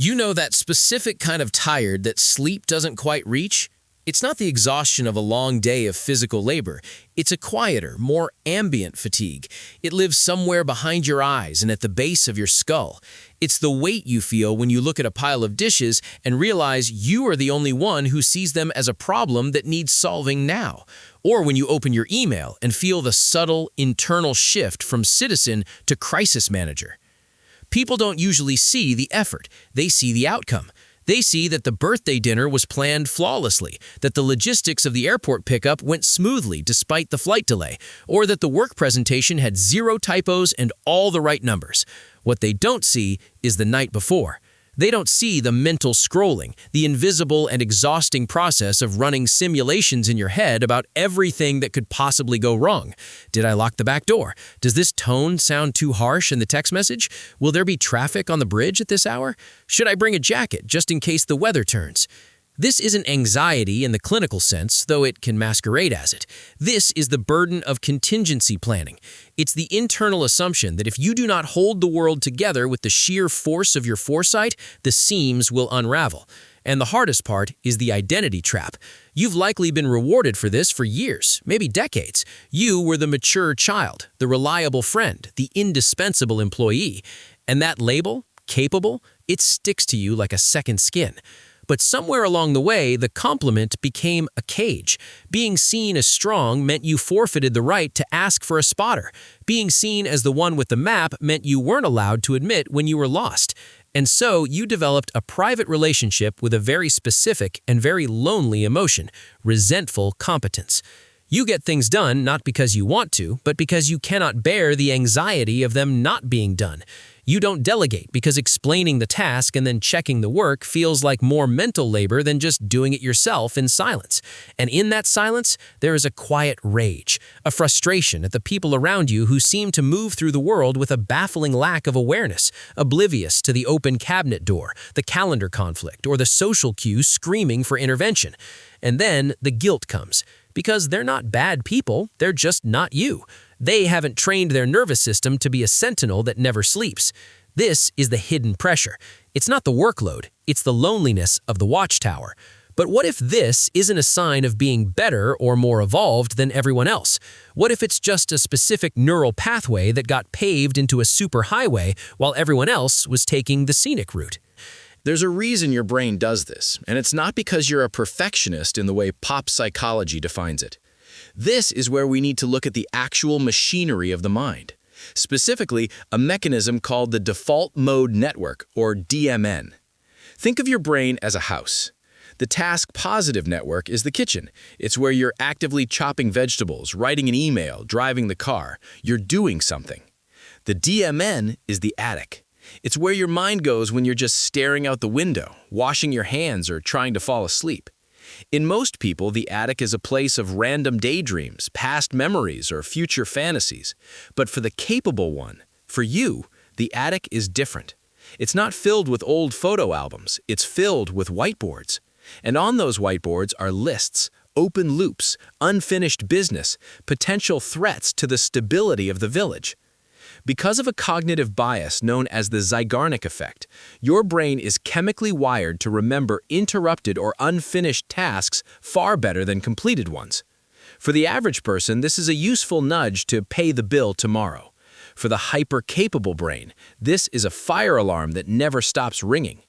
You know that specific kind of tired that sleep doesn't quite reach? It's not the exhaustion of a long day of physical labor. It's a quieter, more ambient fatigue. It lives somewhere behind your eyes and at the base of your skull. It's the weight you feel when you look at a pile of dishes and realize you are the only one who sees them as a problem that needs solving now. Or when you open your email and feel the subtle, internal shift from citizen to crisis manager. People don't usually see the effort. They see the outcome. They see that the birthday dinner was planned flawlessly, that the logistics of the airport pickup went smoothly despite the flight delay, or that the work presentation had 0 typos and all the right numbers. What they don't see is the night before. They don't see the mental scrolling, the invisible and exhausting process of running simulations in your head about everything that could possibly go wrong. Did I lock the back door? Does this tone sound too harsh in the text message? Will there be traffic on the bridge at this hour? Should I bring a jacket just in case the weather turns? This isn't anxiety in the clinical sense, though it can masquerade as it. This is the burden of contingency planning. It's the internal assumption that if you do not hold the world together with the sheer force of your foresight, the seams will unravel. And the hardest part is the identity trap. You've likely been rewarded for this for years, maybe decades. You were the mature child, the reliable friend, the indispensable employee. And that label, capable, it sticks to you like a second skin. But somewhere along the way, the compliment became a cage. Being seen as strong meant you forfeited the right to ask for a spotter. Being seen as the one with the map meant you weren't allowed to admit when you were lost. And so you developed a private relationship with a very specific and very lonely emotion, resentful competence. You get things done not because you want to, but because you cannot bear the anxiety of them not being done. You don't delegate because explaining the task and then checking the work feels like more mental labor than just doing it yourself in silence. And in that silence, there is a quiet rage, a frustration at the people around you who seem to move through the world with a baffling lack of awareness, oblivious to the open cabinet door, the calendar conflict, or the social cue screaming for intervention. And then the guilt comes. Because they're not bad people, they're just not you. They haven't trained their nervous system to be a sentinel that never sleeps. This is the hidden pressure. It's not the workload, it's the loneliness of the watchtower. But what if this isn't a sign of being better or more evolved than everyone else? What if it's just a specific neural pathway that got paved into a superhighway while everyone else was taking the scenic route? There's a reason your brain does this, and it's not because you're a perfectionist in the way pop psychology defines it. This is where we need to look at the actual machinery of the mind. Specifically, a mechanism called the default mode network, or DMN. Think of your brain as a house. The task-positive network is the kitchen. It's where you're actively chopping vegetables, writing an email, driving the car. You're doing something. The DMN is the attic. It's where your mind goes when you're just staring out the window, washing your hands, or trying to fall asleep. In most people, the attic is a place of random daydreams, past memories, or future fantasies. But for the capable one, for you, the attic is different. It's not filled with old photo albums, it's filled with whiteboards. And on those whiteboards are lists, open loops, unfinished business, potential threats to the stability of the village. Because of a cognitive bias known as the Zeigarnik effect, your brain is chemically wired to remember interrupted or unfinished tasks far better than completed ones. For the average person, this is a useful nudge to pay the bill tomorrow. For the hyper-capable brain, this is a fire alarm that never stops ringing.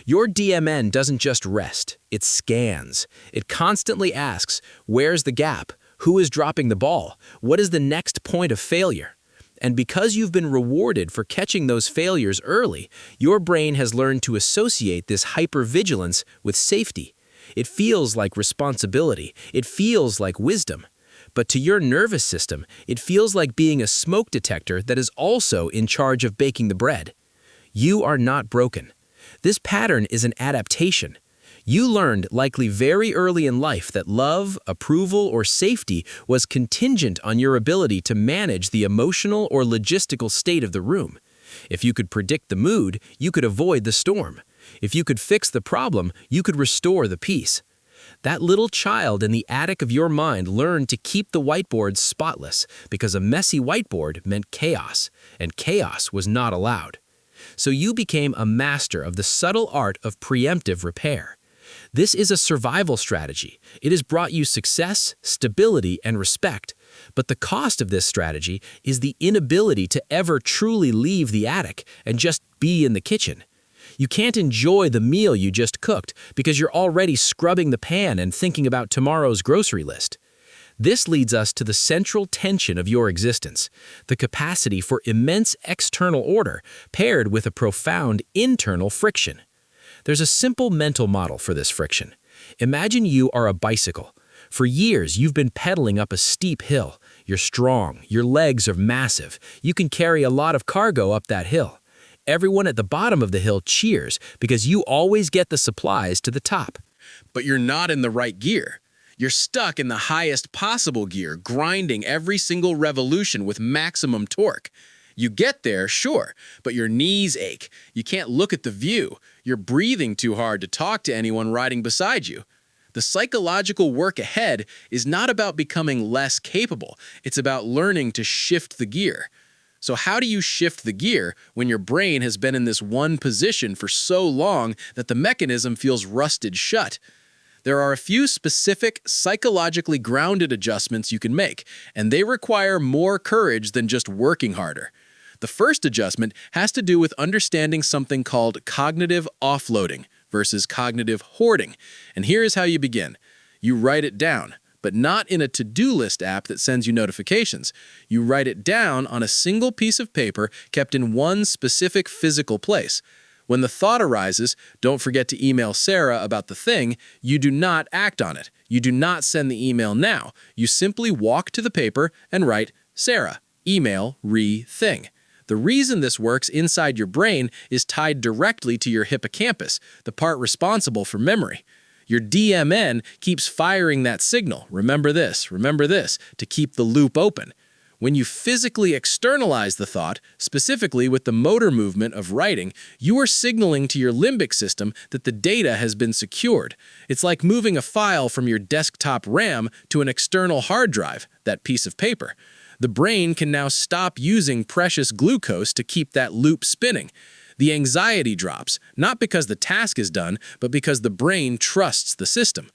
Your DMN doesn't just rest, it scans. It constantly asks, where's the gap? Who is dropping the ball? What is the next point of failure? And because you've been rewarded for catching those failures early, your brain has learned to associate this hypervigilance with safety. It feels like responsibility. It feels like wisdom. But to your nervous system, it feels like being a smoke detector that is also in charge of baking the bread. You are not broken. This pattern is an adaptation. You learned, likely very early in life, that love, approval, or safety was contingent on your ability to manage the emotional or logistical state of the room. If you could predict the mood, you could avoid the storm. If you could fix the problem, you could restore the peace. That little child in the attic of your mind learned to keep the whiteboard spotless because a messy whiteboard meant chaos, and chaos was not allowed. So you became a master of the subtle art of preemptive repair. This is a survival strategy. It has brought you success, stability, and respect. But the cost of this strategy is the inability to ever truly leave the attic and just be in the kitchen. You can't enjoy the meal you just cooked because you're already scrubbing the pan and thinking about tomorrow's grocery list. This leads us to the central tension of your existence, the capacity for immense external order paired with a profound internal friction. There's a simple mental model for this friction. Imagine you are a bicycle. For years, you've been pedaling up a steep hill. You're strong, your legs are massive, you can carry a lot of cargo up that hill. Everyone at the bottom of the hill cheers because you always get the supplies to the top. But you're not in the right gear. You're stuck in the highest possible gear, grinding every single revolution with maximum torque. You get there, sure, but your knees ache. You can't look at the view. You're breathing too hard to talk to anyone riding beside you. The psychological work ahead is not about becoming less capable. It's about learning to shift the gear. So how do you shift the gear when your brain has been in this one position for so long that the mechanism feels rusted shut? There are a few specific, psychologically grounded adjustments you can make, and they require more courage than just working harder. The first adjustment has to do with understanding something called cognitive offloading versus cognitive hoarding. And here is how you begin. You write it down, but not in a to-do list app that sends you notifications. You write it down on a single piece of paper kept in one specific physical place. When the thought arises, don't forget to email Sarah about the thing, you do not act on it. You do not send the email now. You simply walk to the paper and write, Sarah, email, thing. The reason this works inside your brain is tied directly to your hippocampus, the part responsible for memory. Your DMN keeps firing that signal, remember this, to keep the loop open. When you physically externalize the thought, specifically with the motor movement of writing, you are signaling to your limbic system that the data has been secured. It's like moving a file from your desktop RAM to an external hard drive, that piece of paper. The brain can now stop using precious glucose to keep that loop spinning. The anxiety drops, not because the task is done, but because the brain trusts the system.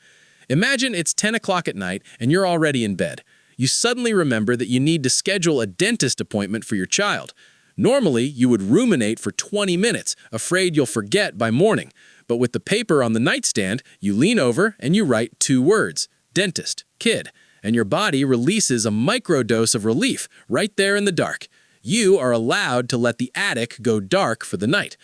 Imagine it's 10 o'clock at night and you're already in bed. You suddenly remember that you need to schedule a dentist appointment for your child. Normally, you would ruminate for 20 minutes, afraid you'll forget by morning. But with the paper on the nightstand, you lean over and you write 2 words, dentist, kid, and your body releases a microdose of relief right there in the dark. You are allowed to let the attic go dark for the night.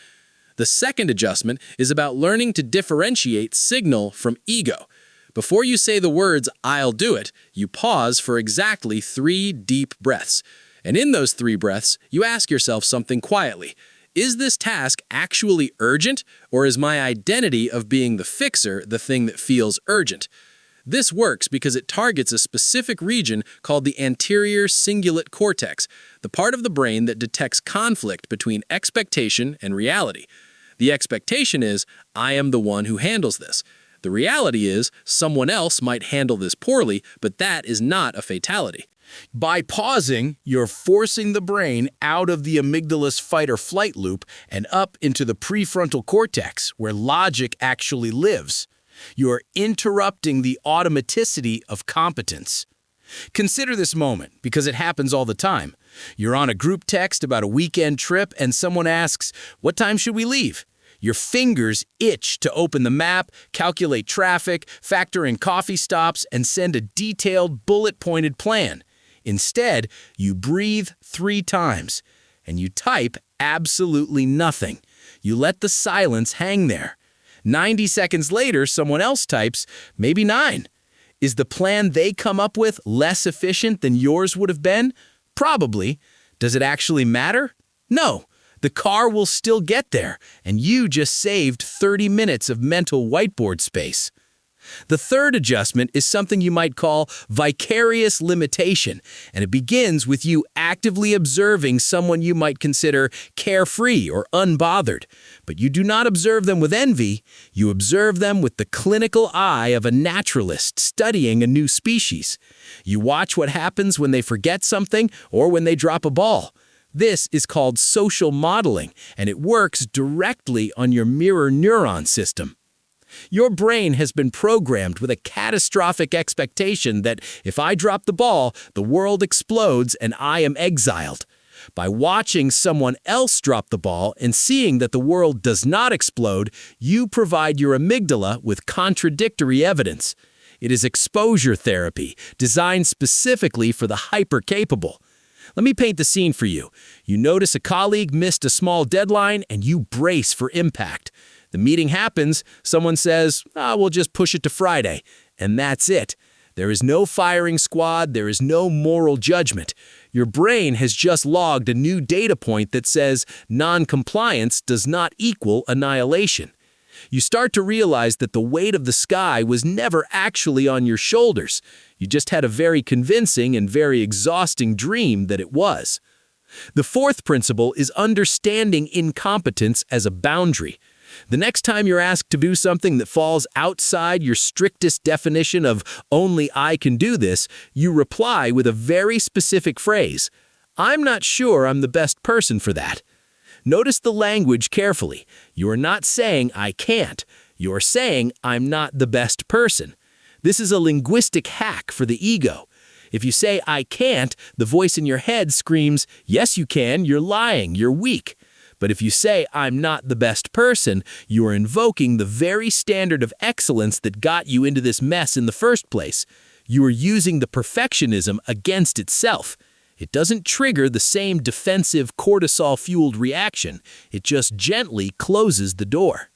The second adjustment is about learning to differentiate signal from ego. Before you say the words, I'll do it, you pause for exactly 3 deep breaths. And in those 3 breaths, you ask yourself something quietly. Is this task actually urgent, or is my identity of being the fixer the thing that feels urgent? This works because it targets a specific region called the anterior cingulate cortex, the part of the brain that detects conflict between expectation and reality. The expectation is, I am the one who handles this. The reality is, someone else might handle this poorly, but that is not a fatality. By pausing, you're forcing the brain out of the amygdala's fight-or-flight loop and up into the prefrontal cortex, where logic actually lives. You're interrupting the automaticity of competence. Consider this moment, because it happens all the time. You're on a group text about a weekend trip, and someone asks, "What time should we leave?" Your fingers itch to open the map, calculate traffic, factor in coffee stops, and send a detailed, bullet-pointed plan. Instead, you breathe 3 times, and you type absolutely nothing. You let the silence hang there. 90 seconds later, someone else types, maybe 9. Is the plan they come up with less efficient than yours would have been? Probably. Does it actually matter? No. The car will still get there, and you just saved 30 minutes of mental whiteboard space. The third adjustment is something you might call vicarious limitation, and it begins with you actively observing someone you might consider carefree or unbothered. But you do not observe them with envy, you observe them with the clinical eye of a naturalist studying a new species. You watch what happens when they forget something or when they drop a ball. This is called social modeling, and it works directly on your mirror neuron system. Your brain has been programmed with a catastrophic expectation that if I drop the ball, the world explodes and I am exiled. By watching someone else drop the ball and seeing that the world does not explode, you provide your amygdala with contradictory evidence. It is exposure therapy, designed specifically for the hyper-capable. Let me paint the scene for you. You notice a colleague missed a small deadline and you brace for impact. The meeting happens, someone says, we'll just push it to Friday, and that's it. There is no firing squad, there is no moral judgment. Your brain has just logged a new data point that says non-compliance does not equal annihilation. You start to realize that the weight of the sky was never actually on your shoulders. You just had a very convincing and very exhausting dream that it was. The fourth principle is understanding incompetence as a boundary. The next time you're asked to do something that falls outside your strictest definition of only I can do this, you reply with a very specific phrase. I'm not sure I'm the best person for that. Notice the language carefully. You are not saying I can't. You are saying I'm not the best person. This is a linguistic hack for the ego. If you say I can't, the voice in your head screams, yes you can, you're lying, you're weak. But if you say, I'm not the best person, you are invoking the very standard of excellence that got you into this mess in the first place. You are using the perfectionism against itself. It doesn't trigger the same defensive cortisol-fueled reaction. It just gently closes the door.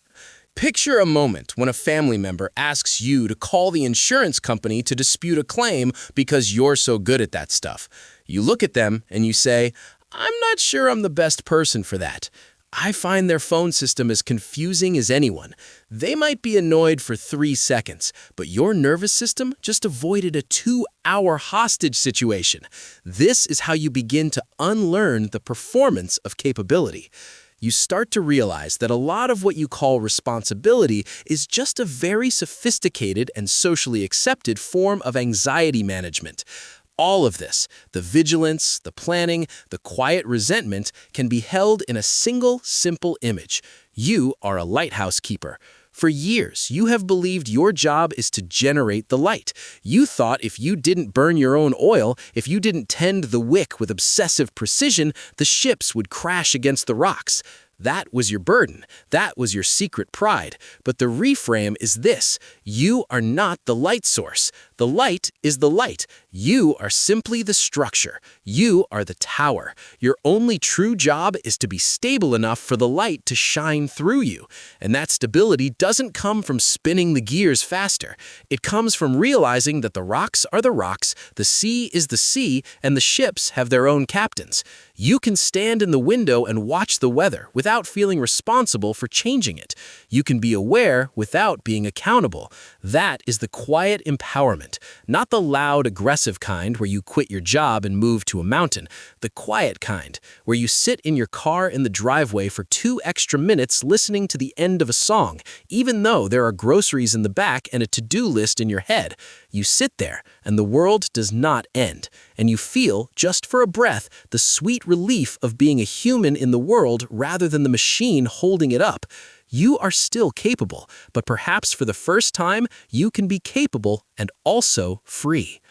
Picture a moment when a family member asks you to call the insurance company to dispute a claim because you're so good at that stuff. You look at them and you say, I'm not sure I'm the best person for that. I find their phone system as confusing as anyone. They might be annoyed for 3 seconds, but your nervous system just avoided a 2-hour hostage situation. This is how you begin to unlearn the performance of capability. You start to realize that a lot of what you call responsibility is just a very sophisticated and socially accepted form of anxiety management. All of this, the vigilance, the planning, the quiet resentment, can be held in a single, simple image. You are a lighthouse keeper. For years, you have believed your job is to generate the light. You thought if you didn't burn your own oil, if you didn't tend the wick with obsessive precision, the ships would crash against the rocks. That was your burden. That was your secret pride. But the reframe is this: you are not the light source. The light is the light. You are simply the structure. You are the tower. Your only true job is to be stable enough for the light to shine through you. And that stability doesn't come from spinning the gears faster. It comes from realizing that the rocks are the rocks, the sea is the sea, and the ships have their own captains. You can stand in the window and watch the weather without feeling responsible for changing it. You can be aware without being accountable. That is the quiet empowerment, not the loud, aggressive kind where you quit your job and move to a mountain. The quiet kind, where you sit in your car in the driveway for 2 extra minutes listening to the end of a song, even though there are groceries in the back and a to-do list in your head. You sit there, and the world does not end, and you feel, just for a breath, the sweet relief of being a human in the world rather than the machine holding it up. You are still capable, but perhaps for the first time, you can be capable and also free.